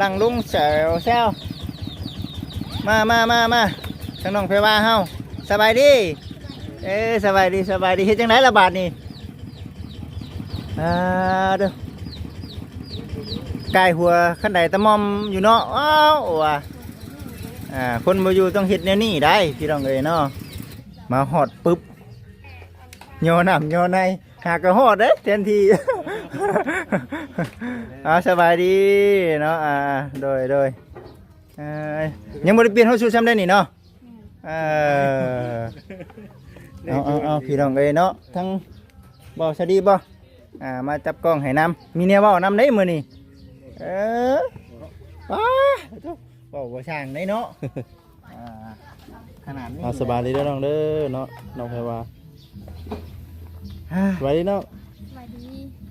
ลังลุงแซวมาทางน้องเพว่าเฮาสบายดีสบายดีเฮ็ดจังได๋ล่ะบาดนี้เด้อไก่หัวคันใดตะมอมอยู่เนาะอ้าวว่ะคนบ่อยู่ต้องเฮ็ดแนวนี้ได้พี่น้องเอ้ยเนาะมาฮอดปึ๊บโยน้ำโยในหากระฮอดเด้แทนที่ สบายดีเนาะโดยยังบ่ได้เปลี่ยนเฮาสู่ซ้ำได้นี่เนาะเอาพี่น้องเอ้ยเนาะทั้งบ่สวัสดีบ่มาจับกล้องให้นำมีแนวเว้านำได้มื้อนี้ว้าบ่ช่างได้เนาะขนาดนี้สบายดีเด้อน้องเด้อเนาะน้องไผว่าสบายดีเนาะ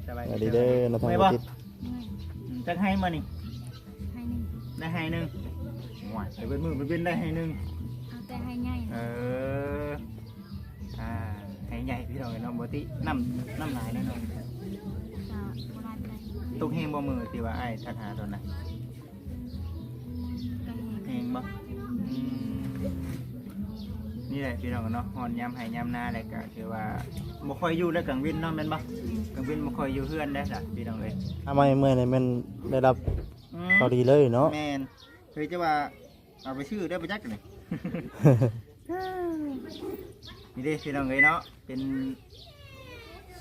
สบายดีเด้อน้องทางบ่ติดจักให้มานี่ได้ให้นึงว้ายไปเป็นมือไปเป็นได้ให้นึงเอาแต่ให้ใหญ่ให้ใหญ่พี่น้องน้องบ่ติน้ำลายแน่นอนตุกแห้งบ่มือที่ว่าไอ้ทักหาตอนน่ะแห้งบ่นี่แหละพี่น้องเนาะฮอนยามให้ยามหน้าอะไรก็คือว่าบ่ค่อยอยู่แล้วกลางวินเนาะแม่นบ่กลางวินบ่ค่อยอยู่เฮือนได้ล่ะพี่น้องเอ้ยไม่เมื่อยนี่มันได้รับพอดีเลยเนาะแม่นเคยจะว่าเอาไปชื่อได้ไปจักนี่ นี่เด้พี่น้องเอ้ยเนาะเป็น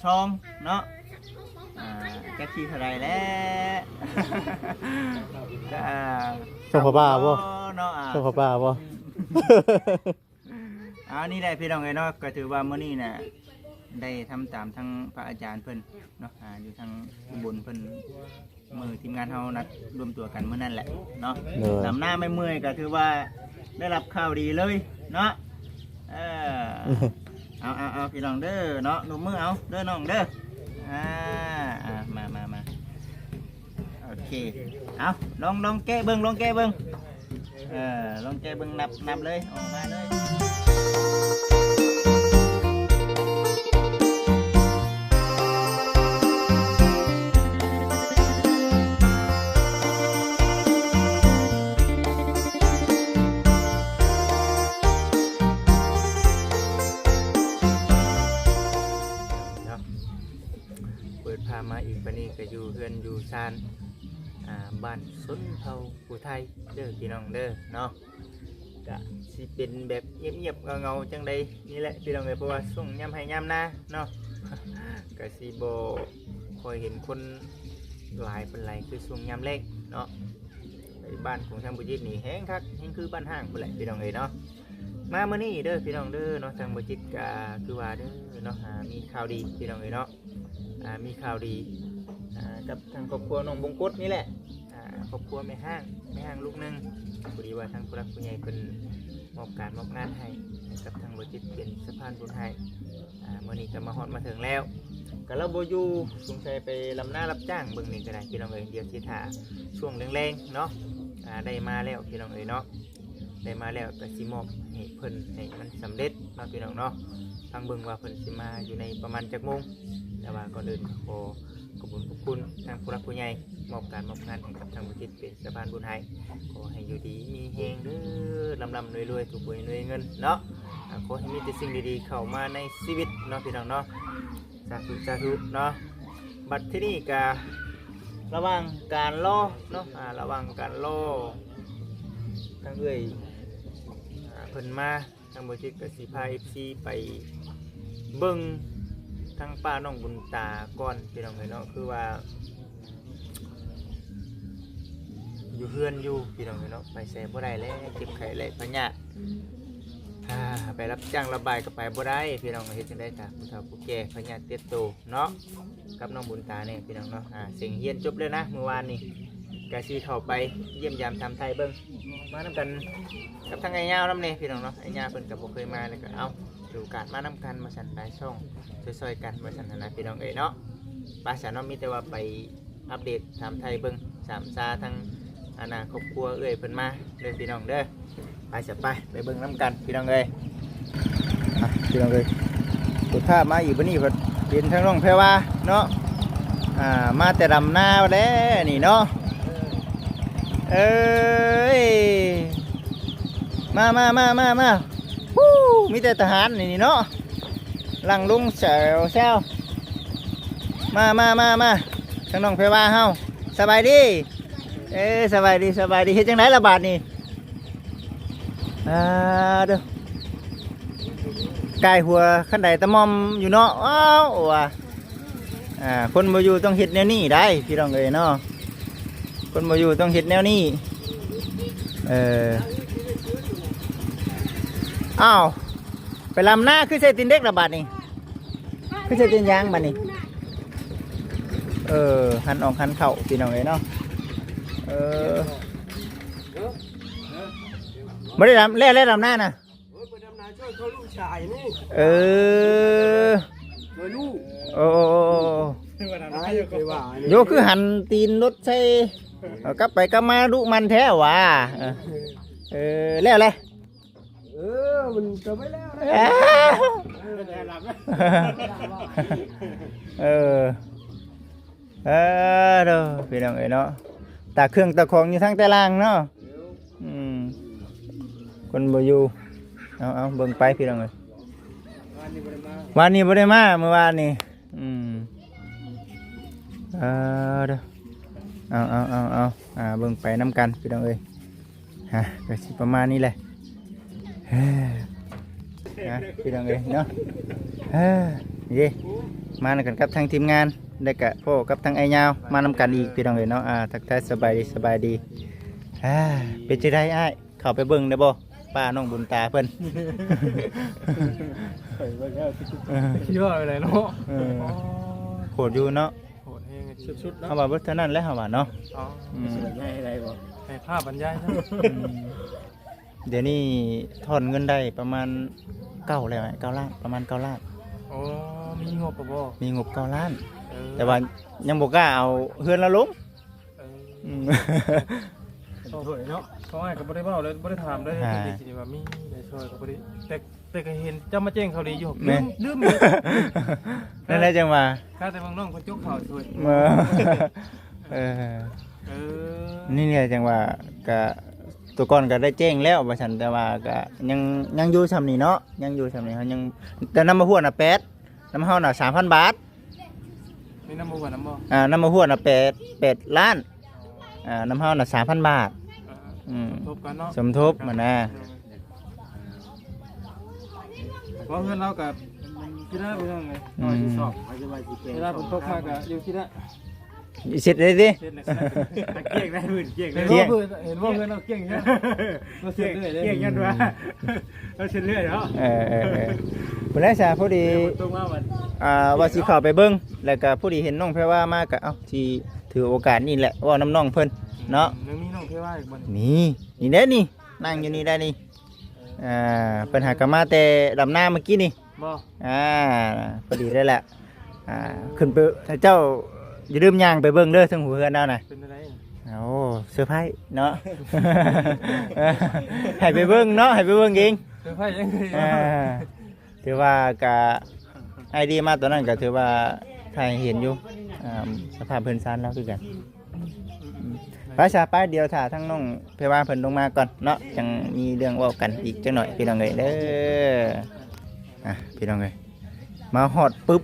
ซองเนาะแก๊สขี้เท่าไรแล้วส่งพ่อป้าบ่เนาะส่งพ่อป้าบ่นี่ได้พี่น้องเอ้ยเนาะก็ถือว่ามื้อนี้น่ะได้ทำตามทั้งพระอาจารย์เพิ่นเนาะอยู่ทางอุบลเพิ่นมือทีมงานเฮานัดรวมตัวกันมื้อนั้นแหละเนาะลำหน้าไม่เมื่อยก็ถือว่าได้รับข่าวดีเลยเนาะเอาพี่น้องเด้อเนาะหนุ่มมือเอาเด้อน้องเด้อมาโอเคเอาลองแก้เบิ่งลองแก้เบิ่งนับเลยออกมาเลยมาอีกปนี้ก็อยู่เฮือนอยู่ซานบ้านสนเผาผู้ไทยเด้อพี่น้องเด้อเนาะก็สิเป็นแบบเงียบๆเงาๆจังใดนี่แหละพี่น้องเอ้ยเพราะว่าช่วงย่ำให้ย่ำหน้าเนาะ ก็สิบ่คอยเห็นคนหลายเป็นไรคือช่วงย่ำแรกเนาะไปบ้านของทางบุจิตนี่แห้งคักแห้งคือบ้านห้างเป็นไรพี่น้องเอ้ยเนาะมาเมื่อนี้เด้อพี่น้องเด้อเนาะทางบุจิตก็คือว่าเด้อเนาะมีข่าวดีพี่น้องเอ้ยเนาะมีข่าวดีกับทางครอบครัวน้องบงกฎนี่แหละครอบครัวไม่ห้างลูกนึงพอดีว่าทางผู้รักผู้ใหญ่เป็นมอบงานให้กับทางบริษัทเป็นสะพานบุญให้เมื่อนี้ก็มาฮอดมาถึงแล้วก็เราโบยูสงสัยไปลำหน้ารับจ้างเบิ่งนี่ก็ได้พี่น้องเอ๋ยเดี๋ยวสิถ่าช่วงแรงๆเนาะได้มาแล้วพี่น้องเอ๋ยเนาะได้มาแล้วก็สิมอบให้เพิ่นให้มันสำเร็จเนาะพี่น้องเนาะฟังเบิ่งว่าเพิ่นสิมาอยู่ในประมาณจักโมงแต่ว่าก่อนอื่นขอบคุณทางผู้รักผู้ใหญ่มอบงานให้กับทางบริษัทเป็นสะพานบุญให้ขอให้อยู่ดีมีแฮงเด้อลำรวยถูกหวยรวยเงินเนาะขอให้มีแต่สิ่งดีๆเข้ามาในชีวิตเนาะพี่น้องเนาะสาธุเนาะบัดที่นี่การะวังการล่อเนาะระวังการล่อทางเอ่ยเพิ่นมาทางบริษัทกับสีพาFCไปเบิ่งทางป้าน้องบุญตาก่อนพี่น้องเนาะคือว่าอยู่เฮือนอยู่พี่น้องเนาะไปแซ่บ่ได้แล้วเจ็บไข้และพะยะไปรับจ้างระบายก็ไปบ่ได้พี่น้องเฮ็ดจังได๋จ้ะผู้เฒ่าผู้แก่พะยะเต็ดโตเนาะกับน้องบุญตาเนี่ยพี่น้องเนาะเสียงเฮียนจบแล้วนะเมื่อวานนี้ก็สิเข้าไปเยี่ยมยามทำไทยเบิ่งมานำกันกับทางไอ้ยาวนำแน่พี่น้องเนาะไอ้ยาเพิ่นก็บ่เคยมาเลยก็เอาดูการมานำกันมาสั่นหลายช่องซอยๆกันมาสั่นนะพี่น้องเนาะภาษาเนาะมีแต่ว่าไปอัปเดตถามไทยเบิ่งสามซาทั้งครอบครัวเพิ่นมาเด้อพี่น้องเด้อไปเบิ่งน้ำกันพี่น้องพี่น้องสุดท้ายมาอีกวันนี้เป็นทั้งน้องแพรวาเนาะมาแต่ดำหน้าแล้วนี่เนาะ เอ้ยมาฮู้มีแต่ทหารนี่เนาะหลังลุงแซวมาทั้งน้องเพว่าเฮาสบายดีสบายดีเฮ็ดจังได๋ล่ะบาดนี้เด้อไก่หัวคันใดตะมอมอยู่เนาะอ้าวว่ะคนบ่อยู่ต้องเฮ็ดแนวนี้ได้พี่น้องเอ้ยเนาะคนบ่อยู่ต้องเฮ็ดแนวนี้อ้าวไปลำหน้าคือใส่ตีนเด็กละบาดนี่คือใส่ตีนยางบาดนี่หันออกหันเข่าพี่น้องเอ้ยเนาะไม่ได้ลำเล่ลำหน้านะไปดำนาช่วยเขาลูกชายนี่ ช่วยลูก โอ้โยคือหันตีนรถใส่กลับไปกลับมาดุมันแท้ว่ะแล้วอะไรมันจะไม่แล้วนะเด้อพี่น้องเอ้ยเนาะตาเครื่องตาของอยู่ทางแต่ล่างเนาะคนบ่อยู่เอาเบิ่งไปพี่น้องเอ้ยวันนี้บ่ได้มาเมื่อวานนี่เด้อเอาเบิ่งไปน้ำกันพี่น้องเอ้ยก็สิประมาณนี้แหละพี่น้องเอ้ยเนาะนี่มากันกับทางทีมงานได้กะพ่อกับทางไอ้ยาวมานำกันอีกพี่น้องเอ้ยเนาะทักทายสบายดีเป็นจังได๋อ้ายเข้าไปเบิ่งได้บ่ป้าน้องบุญตาเพิ่นคิดว่าอะไรเนาะโหดอยู่เนาะโหดแห้งชุดๆเฮาว่าเบิดเท่านั้นแหละเฮาว่าเนาะง่ายอะไรบ่ให้ภาพบรรยายซะเดี๋ยวนี้ถอนเงินได้ประมาณ9แล้ว9ล้านประมาณ9ล้านมีงบบ่มีงบ9ล้านแต่ว่ายังบ่กล้าเอาเฮือนละลงสวยเนาะเขาให้ก็บ่ได้เว้าเลยบ่ได้ถามเลยจริงๆว่ามีได้ช่วยก็บ่ได้แต่ก็เห็นเจ้ามาแจ้งเขาดีอยู่ลืมนั่นแหละจังว่าข้าแต่บางน้องเพิ่นจกข่าวช่วยนี่เนี่ยจังว่าก็ตัวก่อนก็ได้แจ้งแล้วว่าฉันแต่ว่าก็ยังอยู่ซำนี้เนาะยังอยู่ซำนี้เฮายังแต่น้ำมะฮวดน่ะ8น้ำเฮาน่ะ 3,000 บาทมีน้ำมะฮวดน้ำบ่น้ำมะฮวดน่ะ8ล้านน้ำเฮาน่ะ 3,000 บาททบกันเนาะสมทบมันนะเพราะเงินเรากับที่ได้ไปยังไงตอนที่สอบเวลาผมตกมากับอยู่ที่ได้เสร็จเลยดิเกี่ยงได้หมื่นเกี่ยงได้เห็นว่าเงินเราเกี่ยงใช่ไหมเราเสร็จเรื่อยเลยเกี่ยงกันวะเราเสร็จเรื่อยแล้ววันแรกพอดีว่าสิเข้าไปเบิ้งแล้วก็พอดีเห็นน้องแพรว่ามาก็ที่ถือโอกาสนี่แหละว่าน้องเพิ่นเนาะมีน้องแพรว่าอีกบ่นี่เด้นี่นั่งอยู่นี่ได้นี่ปัญหากรรมาแต่ดำหน้าเมื่อกี้นี่บ่พอดีได้แหละขึ้นไปเจ้าอย่าลืมย่างไปเบิ้งเด้อทั้งหัวเฮือนเอาน่ะเป็นอะไรเซอร์ไพรส์เนาะให้ไปเบิ้งเนาะให้ไปเบิ้งเองเซอร์ไพรส์ยังไงถือว่ากะไอดีมาตอนนั้นก็ถือว่าใครเห็นอยู่สภาพเพิ่นซานแล้วคือกันภาษาป้ายเดียวถ่าทั้งน้องเพว่าเพิ่นลงมาก่อนเนาะจังมีเรื่องเว้ากันอีกจังหน่อยพี่น้องเอ้ยเด้อพี่น้องเอ้ยมาฮอดปึ๊บ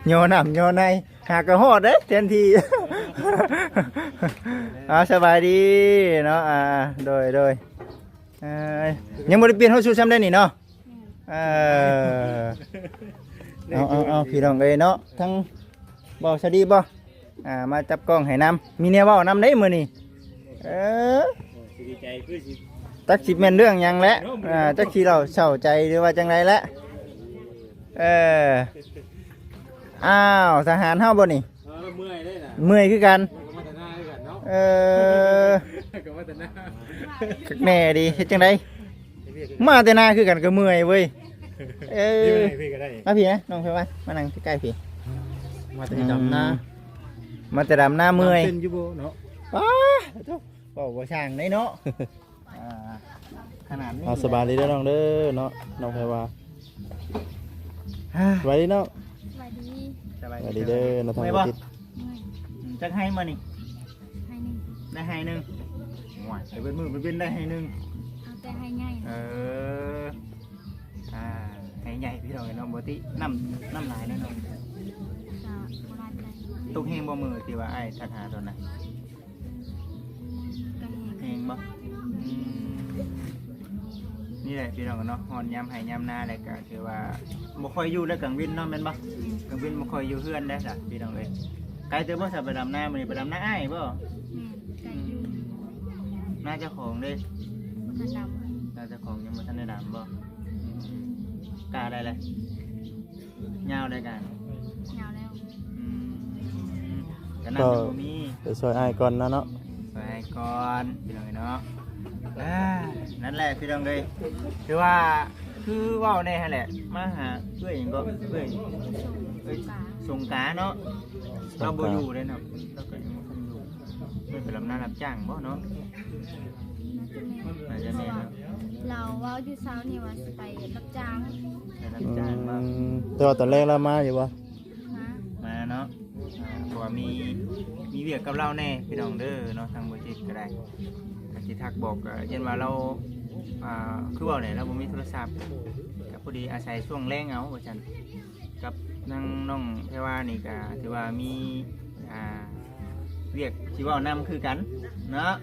โยน้ำโยในหากระฮอดเด้อเต็มทีสบายดีเนาะโดยยังบ่ได้เปลี่ยนเฮาสู่ซ้ำได้นี่เนาะเอาพี่น้องเอ้ยเนาะทั้งบ่สวัสดีบ่มาจับกล้องให้นำมีแนวเว้านำได้มื้อนี้ดีใจคือสิจักสิแม่นเรื่องหยังแหละจักสิเราเศร้าใจหรือว่าจังไดละอ้าวทหารเฮาบ่นี่เมื่อยได้น่ะเมื่อยคือกันมาแต่หน้าคือกันเนาะก็มาแต่หน้าแม่ดีเฮ็ดจังไดมาแต่หน้าคือกันก็เมื่อยเว้ยมาพี่นะน้องไปมานั่งใกล้ๆพี่มาแต่ดำหน้าเมื่อยเป็นอยู่บ่เนาะบ่ช่างได้เนาะขนาดนี้สบายดีเด้อน้องเด้อเนาะน้องแพรว่าสบายดีเนาะสบายดีเด้อน้องทองติดจักให้มานี่ ได้ให้หนึงหวยแต่เป็นมือมันเป็นได้ให้หนึง เอาแต่ให้ง่าย เออให้ใหญ่พี่น้องเนาะบ่ติน้ำหลายแน่นอน จะโบราณใจ ตุกเฮงบ่มือที่ว่าไอ้ทัดหาตอนนั้น กระแหง เฮงบ่นี่แหละพี่น้องเนาะฮอนยามให้ยามหน้าแล้วก็คือว่าบ่ค่อยอยู่แล้วกลางวินเนาะแม่นบ่กลางวินบ่ค่อยอยู่เฮือนได้ซะพี่น้องเอ้ยไกลเติบบ่ซะไปดำหน้ามื้อนี้ไปดำหน้าอ้ายบ่ แม่ไก่อยู่ หน้าเจ้าของเด้ มันด หน้าเจ้าของยังบ่ทันได้ดำบ่กล้าได้เลยยาวได้กัน ำยาวแล้ว ก็น่าจะบ่มี ไปซอยอ้ายก่อนนะเนาะ ไปก่อนพี่น้องเนาะนั่นแหละพี่น้องเลยคือว่าคือว่าวแน่ฮะแหละมาหาเพื่อนอย่างก็เพื่อน ส่งกา ส่งกาเนาะเราบ่อยู่เลยเนาะเราก็ยังบ่ทันอยู่เพื่อนไปรับหน้ารับจ้างบ่เนาะ น่าจะแม่ น่าจะแม่นเนาะ เราว่าอยู่เช้านี่ว่าสิไปรับจ้าง ไปรับจ้างบ่ แต่ว่าตอนแรกเรามาอยู่บ่ ฮะ มาเนาะเพราะว่ามีเวียกกับเราแน่พี่น้องเด้อเนาะทางบ่จิตก็ได้ก็สิทักบอกก็เช่นว่าเราคือว่าเนี่ยเราบ่มีโทรศัพท์ก็พอดีอาศัยช่วงแรงเอาว่าซั่นกับนั่งน้องแพรว่านี่ก็ถือว่ามีเวียกสิเว้านำคือกันเนาะ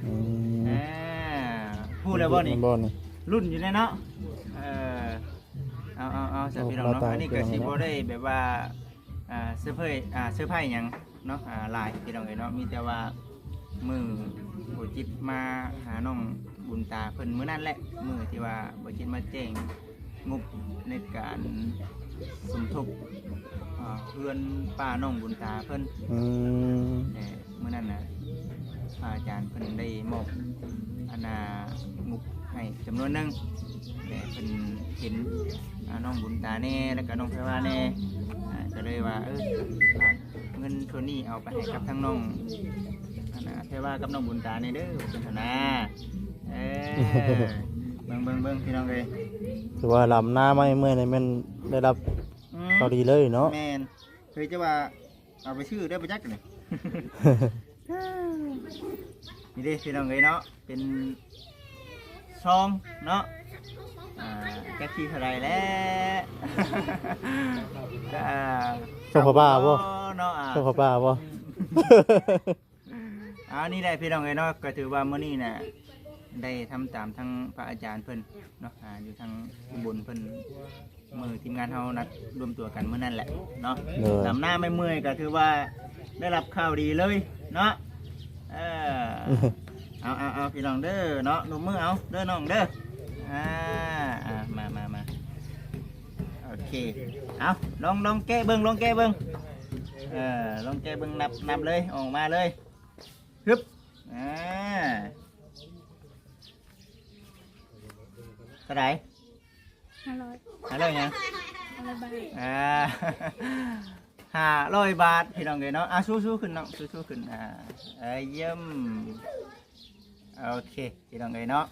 พูดแล้วบ่นี่ บ่นี่ รุ่นอยู่เลยเนาะเอาสักพี่น้องเนาะอันนี้ก็สิบ่ได้แบบว่าเสื้อผ้าหยังเนาะลายพี่น้องเอ้ยเนาะมีแต่ว่ามือบ่จิตมาหาน้องบุญตาเพิ่นมื้อนั้นแหละมื้อที่ว่าบ่จิตมาแจ้งงบในการสมทบเพื่อนป้าน้องบุญตาเพิ่นมื้อนั้นน่ะพระอาจารย์เพิ่นได้มอบงบให้จำนวนหนึงแต่เพิ่นเห็นน้องบุญตาแน่แล้วก็น้องแพรว่าแน่ก็เลยว่าฝากเงินส่วนนี้เอาไปให้กับทั้งน้องแพรว่ากับน้องบุญตาแน่เด้อเป็นธนาเบิ่งพี่น้องเอ้ย ถือว่าลำหน้าไม่เมื่อยนี่แม่นได้รับข่าวดีเลยเนาะ แม่นเคยจะว่าเอาไปชื่อได้ไปจักนี่ นี่เด้พี่น้องเอ้ยเนาะเป็นซองเนาะแก๊กซี่เท่าไรแล้ว เจ้าพ่อบ้าบ่ เนาะ เจ้าพ่อบ้าบ่ นี่ได้พี่น้องเอ้ยเนาะก็ถือว่ามื้อนี้น่ะได้ทำตามทั้งพระอาจารย์เพิ่นเนาะอยู่ทางอุบลเพิ่นมือทีมงานเฮานัดรวมตัวกันมื้อนั้นแหละเนาะลำหน้าไม่เมื่อยก็ถือว่าได้รับข่าวดีเลยเนาะเอาพี่น้องเด้อเนาะหนุ่มมือเอาเด้อน้องเด้อมาโอเคเอาลองแก้เบิ่งลองแก้เบิ่งลองแก้เบิ่งนับเลยออกมาเลยฮึบเท่าไหร่ 500 500ยัง 500 บาท 500 บาทพี่น้องเลยเนาะสู้ขึ้นเนาะสู้ขึ้นเยี่ยมโอเคพี่น้องเลยเนาะ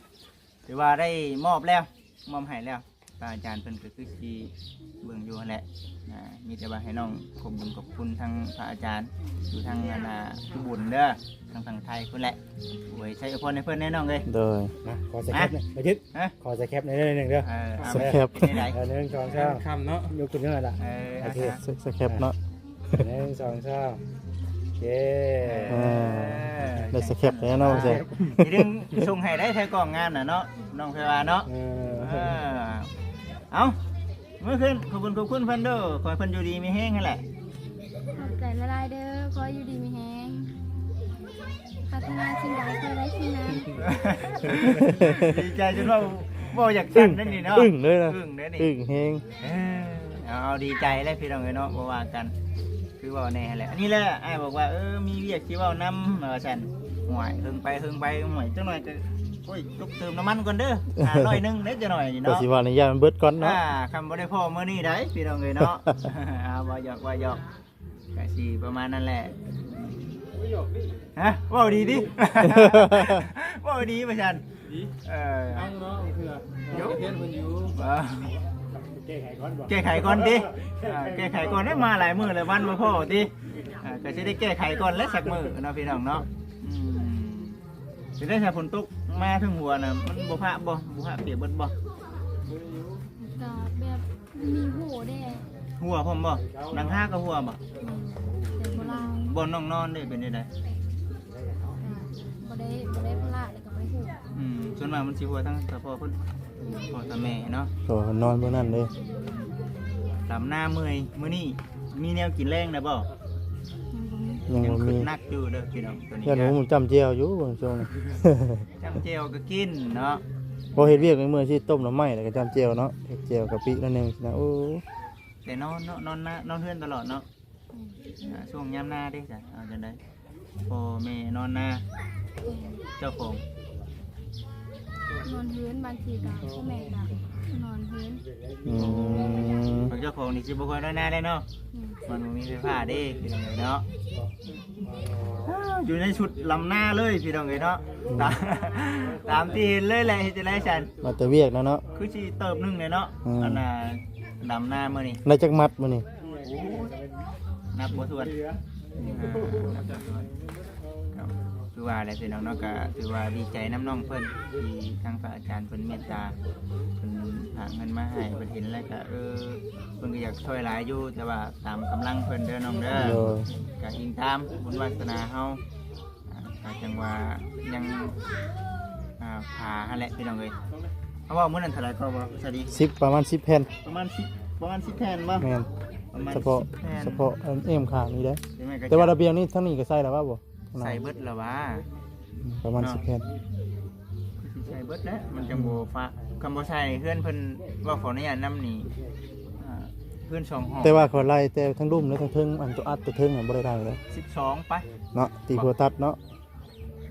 ถือว่าได้มอบให้แล้วอาจารย์เพิ่นก็คือสิเบิ่งอยู่นั่นแหละมีแต่ว่าให้น้องขอบคุณทางพระอาจารย์อยู่ทางผู้บุญเด้อทางฝั่งไทยเพิ่นแหละโอ้ยใช้อวยพรให้เพิ่นแน่น้องเลย โดย ขอสแคปหน่อยมายึดขอสแคปในหนึ่งเด้อ สแคป เป็นไง หนึ่งสองสาม คำเนาะ ยกขึ้นเท่าไหร่ละ โอเค สแคปเนาะ หนึ่งสองสามโอเค ได้สแคปแล้วเนาะเซ่ ทีนึงส่งให้ได้ใช้กล่องงานน่ะเนาะน้องเพรวาเนาะเอาเมื่อคืนขอบคุณเพิ่นเด้อขอให้เพิ่นอยู่ดีมีแห้งนั่นแหละ ขอบใจละลายเด้อขออยู่ดีมีแฮงพัฒนาสิ่งใดขอได้สิ่งนั้น ดีใจจนว่าบ่อยากสั่นนั่นนี่เนาะ อึ้งเลยนะ อึ้งเด้อนี่ อึ้งแฮง เอาดีใจเลยพี่น้องเอ้ยเนาะบ่ว่ากันคือว่าแน่แหละอันนี้แหละอ้ายบอกว่ามีเวียกสิเว้านำซั่นห่วยเฮิงไปห่วยจังหน่อยก็โอ้ยตกเติมน้ำมันก่อนเด้อ100นึงเด้อจังหน่อยนี่ ก็ เนาะ สิว่านี่ยามันเบิดก่อนเนาะ คำบ่ได้พ่อมื้อนี้ได้พี่น้องเอ้ยเนาะ ว่าหยอกก็สิประมาณนั้นแหละฮะว่าดีดิ ว่าดีประชัน ดีเอาเนาะเพื่อเดี๋ยวเพี้ยนเพิ่นอยู่ แก้ไขก่อนบ่ แก้ไขก่อนดิแก้ไขก่อนได้มาหลายมื้อหลายวันมาพ่อดิก็สิได้แก้ไขก่อนและสักมื้อเนาะพี่น้องเนาะ สิได้ถ้าฝนตกมาถึงหัวน่ะมันบ่พะเปียกเบิดบ่ ก็แบบมีหูได้ หัวพร้อมบ่ดังห้าก็หัวบ่ แต่โบราณ บ่น้องนอนได้เป็นได้ บ่ได้พละแล้วก็บ่ได้หู ส่วนมากมันสิหัวทั้งตาพ่อเพิ่นพ่อตาแม่เนาะ ก็นอนเมื่อนั้นเลย ลำหน้าเมื่อยมื้อนี้มีแนวกินแรงได้บ่ ยังบ่มียังบ่ ขึ้ มี นนักอยู่เด้อพี่น้องตัวนี้ ย่าหนูผมจำเจียวอยู่บางช่วงนี้ จำเจลก็กินเนาะ พอเฮ็ดเวียกในเมื่อที่ต้มน้ำไหม้แล้วก็จำเจียวเนาะเฮ็ดเจียวกะปินั่นเองนะโอ้ แต่นอนเนาะนอนเฮือนตลอดเนาะช่วงยามหน้าเด้จ้ะเอาจังได๋พ่อแม่นอนหน้าเจ้าของ นอนเฮือนบางทีก็พ่อแม่ก็นอนเฮือน อืม เจ้าของนี่สิบ่ค่อยนอนหน้าได้เนาะ มันบ่มีไฟฟ้าเด้พี่น้องเอ้ยเนาะอยู่ในชุดลำหน้าเลยพี่น้องเอ้ยเนาะตามที่เห็นเลยแหละเฮ็ดจังได๋ฉัน มาแต่เวียกแล้วเนาะ คือสิเติบหนึงเลยเนาะอันน่ะดำหน้ามื้อนี้ ได้จักมัดมื้อนี้ นับบ่ถ้วนคือว่าอะไรพี่น้องเนาะก็ถือว่าดีใจน้ำน้องเพิ่นที่ทางพระอาจารย์เพิ่นเมตตาเพิ่นหาเงินมาให้เพิ่นเห็นแล้วก็เพิ่นก็อยากช่วยหลายอยู่แต่ว่าตามกำลังเพิ่นเด้อน้องเด้อ โดย ก็อิงตามบุญวาสนาเฮาก็จังว่ายังพาหั่นแหละพี่น้องเอ้ยเพราะว่ามื้อนั้นเท่าไหร่ก็บ่สวัสดี 10ประมาณ10แผ่น ประมาณ10แผ่นบ่ แม่น ประมาณ เฉพาะ 10แผ่น เฉพาะเอ็มข้างนี้เด้อ ใช่ไหมก็ แต่ว่าระเบียงนี่ทั้งนี้ก็ใส่แล้วว่าบ่ ใส่เบิดแล้ววะ ประมาณ10แผ่น ใส่เบิดแล้วมันจังบ่ฟ้าคำบ่ใส่เพื่อนเพิ่นว่าขออนุญาตนำนี่เพื่อน2ห้อง แต่ว่าเขาไล่แต่ทั้งรุ่มและทั้งเทิงอันตัวอัดตัวเทิงบ่ได้ได้เลย 12ไป เนาะตีโพตัดเนาะ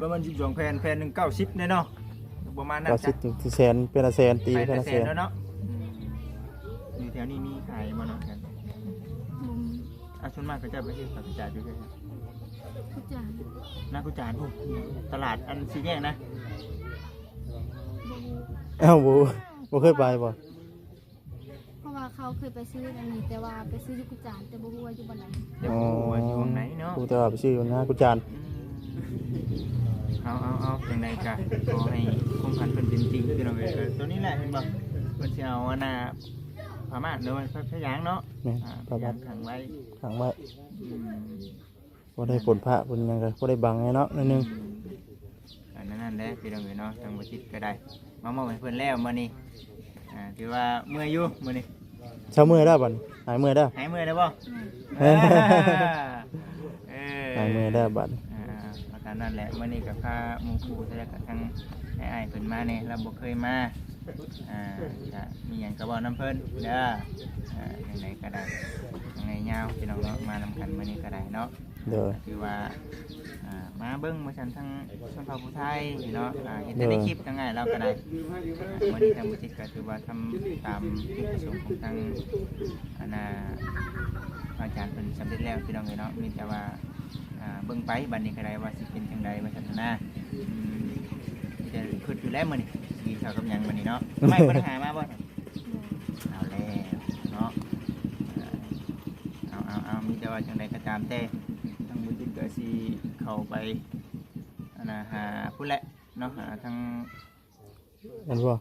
ประมาณ12แผ่นแผ่นหนึง90เด้เนาะประมาณนั้น ก็ จ้ะ 10ถึงแสนเป็นละแสนตี ไป เป็น แต่ ละ แส แส น น แล้วเนาะอยู่แถวนี้มีขายบ่เนาะกัน มุม ส่วนมากก็จะไปที่สัตว์จานอยู่ด้วย ทุกอย่าง นักกุจานพวกตลาดอันสีแยกนะ เอ้าบ่เคยไปบ่ เพราะว่าเขาเคยไปซื้ออันนี้แต่ว่าไปซื้อที่กุจานแต่บ่ฮู้ว่าอยู่บ่ไหน เดี๋ยวผมว่าอยู่ตรงไหนเนาะ กูจะไปชื่อนะกูจาน เอาจังใดกะขอให้คงพันเป็นจริงคือเราเลยตัวนี้แหละเห็นบ่เพิ่นสิเอาอันน่ะพม่าเด้อพะยางเนาะ นี่ พะยางขังไว้ ขังไว้ อืม บ่ได้ฝนพระฝนหยังก็บ่ได้บังไงเนาะนิดนึง อันนั้นแหละพี่น้องเอ้ยเนาะทางบ่จิตก็ได้มามอบให้เพิ่นแล้วมื้อนี้ถือว่าเมื่อยอยู่มื้อนี้ เช้ามื้อได้บัดหายมื้อได้ หายเมื่อยแล้วบ่ เออ เอ หายมื้อได้บัด อาการนั่นแหละมื้อนี้ก็พาหมู่คู่แล้วก็ทางอ้ายๆเพิ่นมาเนี่ยเราบ่เคยมาจะมีหยังก็เว้านำเพิ่นเด้อจังไดก็ได้ยังไงยาวพี่น้องเนาะมานำกันมื้อนี้ก็ได้เนาะ เด้อ คือว่ามาเบิ้งมาชันทั้งชนเผ่าผู้ไทยเนาะเห็นแต่ในคลิปทั้งไงเราก็ได้วันนี้ทางบุจิตก็ถือว่าทำตามจุดประสงค์ของทางอาจารย์เป็นสำเร็จแล้วพี่น้องเลยเนาะมีแต่ว่าเบิ้งไปบัดนี้ก็ได้ว่าสิเป็นจังใดว่าชันนาจะขึ้นอยู่แล้วมื้อนี้กินข้าวกับหยังมื้อนี้เนาะไม่ปัญหามาบ่เอาแล้วเนาะเอามีแต่ว่าจังใดก็ตามแต่ทางบุจิตก็สิเข้าไปหาผู้แหละเนาะหาทาง เห็นบ่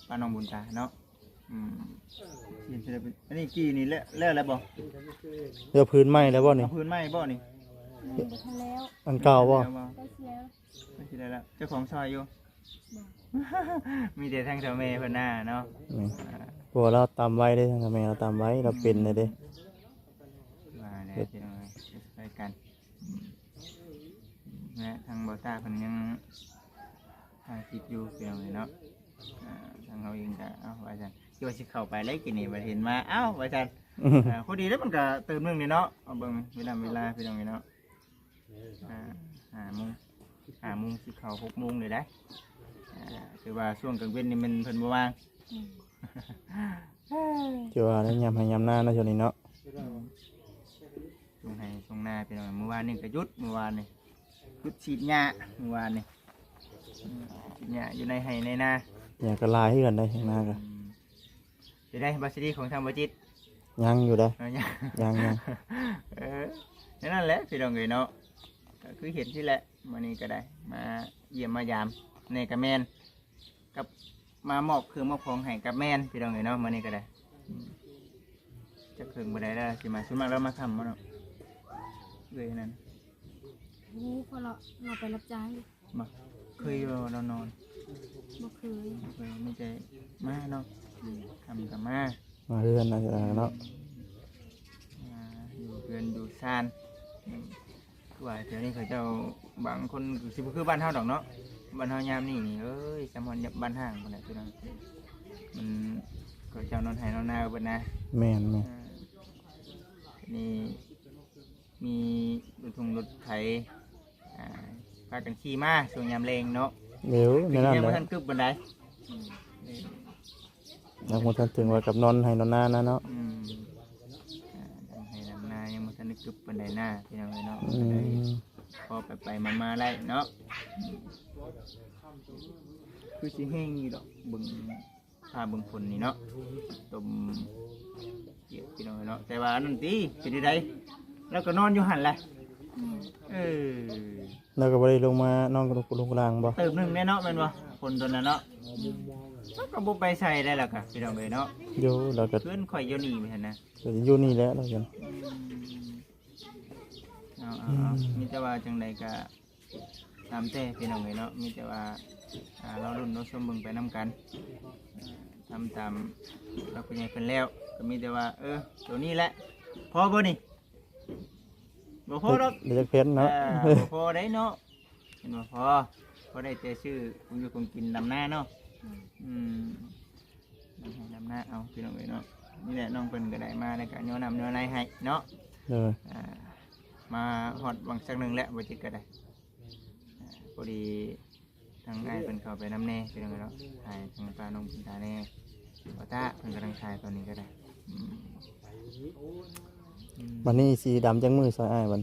ป้าน้องบุญตาเนาะเห็นจะเป็นอันนี้กี่นี่แล้วอะไรบ่ เดี๋ยวพื้นไหม้แล้วบ่นี่ เอาพื้นไม้บ่นี่ เดี๋ยวทันแล้ว อันเก่าบ่ ได้เสีย ไม่ใช่แล้วเจ้าของซอยอยู่ มีแต่ทางเจ้าแม่เพิ่นหน้าเนาะ นี่พวกเราตามไว้เด้ทางแม่เราตามไว้เราเป็นเลยเด้ มาแล้วพี่น้องไปกันและทางบ่ตาเพิ่นยังถ่ายคลิปอยู่พี่น้องเนาะทางเราเองก็เอาไว้ซั่นคิดว่าสิเข้าไปแล้วกินนี่บ่เห็นมาเอ้าไว้ซั่นพอดีแล้วมันก็เติมนึงนี่เนาะเอาเบิ่งเวลาพี่น้องเนาะ5 โมงสิเข้า6 โมงเลยได้คือว่าช่วงกลางเว้นนี่มันเพิ่นบ่ว่าง เจ้าว่าได้ยามให้ยามหน้านะช่วงนี้เนาะ ช่วงให้ช่วงหน้าพี่น้องเมื่อวานนี่ก็หยุดเมื่อวานนี่หยุดฉีดหญ้าเมื่อวานนี่ฉีดหญ้าอยู่ในไห้ในนา อยากก็ลายให้กันได้ข้างหน้าก็ จะได้บัสดีของทางบัจิต ยังอยู่ได้ เอาหญ้า ยัง นั่นแหละพี่น้องเนาะก็คือเห็นที่แหละ มื้อนี้ก็ได้มาเยี่ยมมายามในกะแม่นกับมามอบเครื่องมอบของให้กับแม่นพี่น้องเอ้ยเนาะมื้อนี้ก็ได้จะเครื่องบ่ได้แล้วสิมาส่วนมากเรามาทำบ่เนาะเลยนั่น รู้เพราะเราไปรับจ้างอยู่ บ่เคยอยู่เรานอน บ่เคย เคยไม่ใจมาเนาะทำกับมา มาเรือนนะจ๊ะเนาะ อยู่เรือนอยู่ซานคือว่าเดี๋ยวนี้เขาเจ้าบางคนสิบ่คือบ้านเฮาดอกเนาะบ้านเฮายามนี่นี่เอ้ยจำฮอนบ้านห้างคนน่ะพี่น้องมันเขาเจ้านอนไห้นอนนาเบิดนะ แม่นแม่น นี่มีรถรถไถพากันขี่มาช่วงยามแรงเนาะ เดี๋ยวในนั้น ยัง เล บ่ ย ทันกึบบันได ยังบ่ทันถึงว่ากับนอนให้นอนหน้านะเนาะ ทำให้ลำนายังบ่ทันได้กึบบันไดหน้าพี่น้องเอ้ยเนาะ อืม พอไปมาได้เนาะคือสิแห้งนี่ดอกบึงพาบึงฝนนี่เนาะต้มเกี๊ยวพี่น้องเนาะแต่ว่านั่นติเป็นไดแล้วก็นอนอยู่หั่นแหละ แม่ เออ แล้วก็บ่ได้ลงมานอนกับลงกลางบ่ เติมหนึงแน่เนาะแม่นบ่ฝนตัวนั้นเนาะแล้วก็บ่ไปใส่ได้แล้วก็พี่น้องเอ้ยเนาะ อยู่แล้วก็ เพิ่นข่อยอยู่นี่แม่นนะ อยู่นี่แหละแล้วกัน เอามีแต่ว่าจังใดก็ตามแต่พี่น้องเอ้ยเนาะมีแต่ว่าเรารุ่นเราชมเบิ่งไปนํกันทำตามเราเป็นใหญ่เป็นแล้วก็มีแต่ว่าตัวนี้แหละพอบ่นี่บ่พอหรอก เด็กเพชรเนาะ บ่พอได้เนาะเห็นบ่พอได้แต่ชื่อคงอยู่คงกินดำหน้าเนาะดำหน้าเอาพี่น้องเอ้ยเนาะนี่แหละน้องเพิ่นก็ได้มาแล้วก็โยนนำโยนในให้เนาะ เลย มาฮอดวังสักหนึงแล้วบ่จิตก็ได้พอดีทางอ้ายเพิ่นเข้าไปน้ำแน่พี่น้องเอ้ยเนาะถ่ายทางปลาน้องเพิ่นถ่ายแน่บ่ตาเพิ่นกำลังถ่ายตอนนี้ก็ได้อืม วันนี้สีดำจังมือซอยอ้ายบัด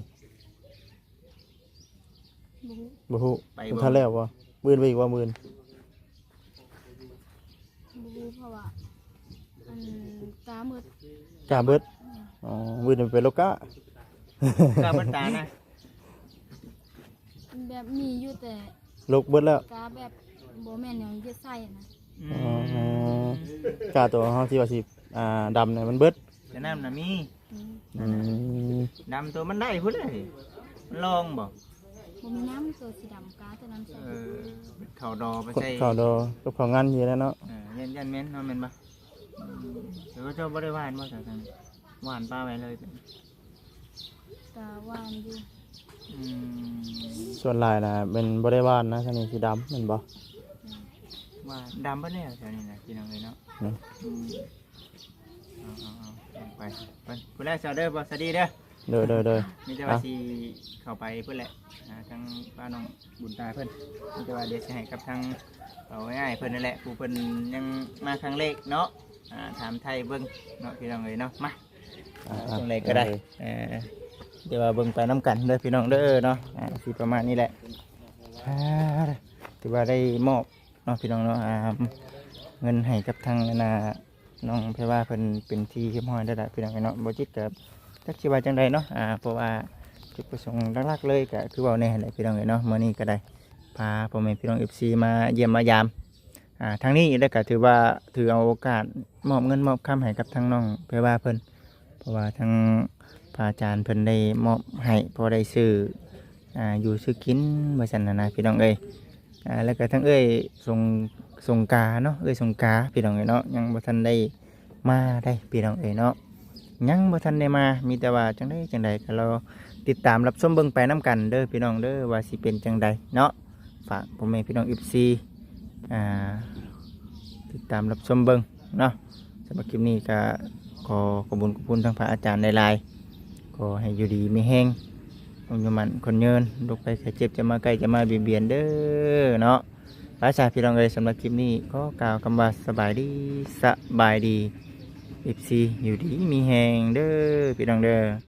บ่ฮู้ บ่ฮู้ทันแล้วบ่มื้อไปอีกว่ามื้อ บ่ฮู้เพราะว่าอันตามืด กล้าเบิดอ๋อมื้อนี้ไปโลกะ กล้าเบิดตานะ แบบมีอยู่แต่ โลกเบิดแล้ว กาแบบบ่แม่นหยังจะใส่นะ อ๋อกล้าตัวเฮาที่ว่าสิดำเนี่ยมันเบิด แต่น้ำน่ะมี อืม ดำตัวมันได้พุ่นเลยมันลองบ่ บ่มีน้ำตัวสีดำกาแต่น้ำใส่ เป็นข้าวดอไป กด ใส่ เข้าดอกับเข้างานอยู่แล้วเนาะ ยันแม่นเนาะแม่นบ่เดี๋ยวเจ้าบ่ได้หวานบ่จ้ะทางหวานปลาไว้เลย กาหวานอยู่ อืม ส่วนหลายน่ะเป็นบ่ได้ว่านนะท่างนี้สีดำแม่นบ่ ว่าดำบ่แน่แถวนี้นะพี่น้องเอ้ยเนาะ นี่ เอาไปพุ่นแรกเจ้าเด้อบ่สวัสดีเด้อ เด้อ มีแต่ว่าสิเข้าไปเพิ่นแหละทางป้าน้องบุญตาเพิ่นมีแต่ว่าเดี๋ยวสิให้กับทางเอาง่ายๆเพิ่นนั่นแหละผู้เพิ่นยังมาครั้งแรกเนาะถามไทยเบิ่งเนาะพี่น้องเอ้ยเนาะมาจังไดก็ได้เดี๋ยวว่าเบิ่งไปน้ำกันเด้อพี่น้องเด้อเนาะสิประมาณนี้แหละถือว่าได้มอบเนาะพี่น้องเนาะเงินให้กับทางน้องเพราะว่าเพิ่นเป็นที่เรียบร้อยแล้วล่ะพี่น้องเอ้ยเนาะบ่จิตกับจักสิว่าจังไดเนาะเพราะว่าจุดประสงค์หลักๆเลยก็คือเว้าแน่แหละพี่น้องเอ้ยเนาะมื้อนี้ก็ได้พาพ่อแม่พี่น้อง FC มาเยี่ยมมายามทางนี้แล้วก็ถือว่าถือเอาโอกาสมอบเงินมอบคำให้กับทางน้องเพราะว่าเพิ่นเพราะว่าทางพระอาจารย์เพิ่นได้มอบให้พอได้ซื้ออยู่ซื้อกินว่าซั่นน่ะนะพี่น้องเอ้ยแล้วก็ทั้งเอ้ยส่งกาเนาะเอ้ยส่งกาพี่น้องเอ้ยเนาะยังบ่ทันได้มาได้พี่น้องเอ้ยเนาะยังบ่ทันได้มามีแต่ว่าจังไดก็เราติดตามรับชมเบิ่งไปน้ำกันเด้อพี่น้องเด้อว่าสิเป็นจังใดเนาะฝากพ่อแม่พี่น้อง FC ติดตามรับชมเบิ่งเนาะสำหรับคลิปนี้ก็ขอขอบคุณทางพระอาจารย์หลายๆขอให้อยู่ดีมีแห้งคนยมันคนเยินลูกไปแค่เจ็บจะมาใกล้จะมาเบียนเด้อเนาะพระอาจารย์พี่น้องเลยสำหรับคลิปนี้ก็กล่าวคำว่าสบายดี FC อยู่ดีมีแห้งเด้อพี่น้องเด้อ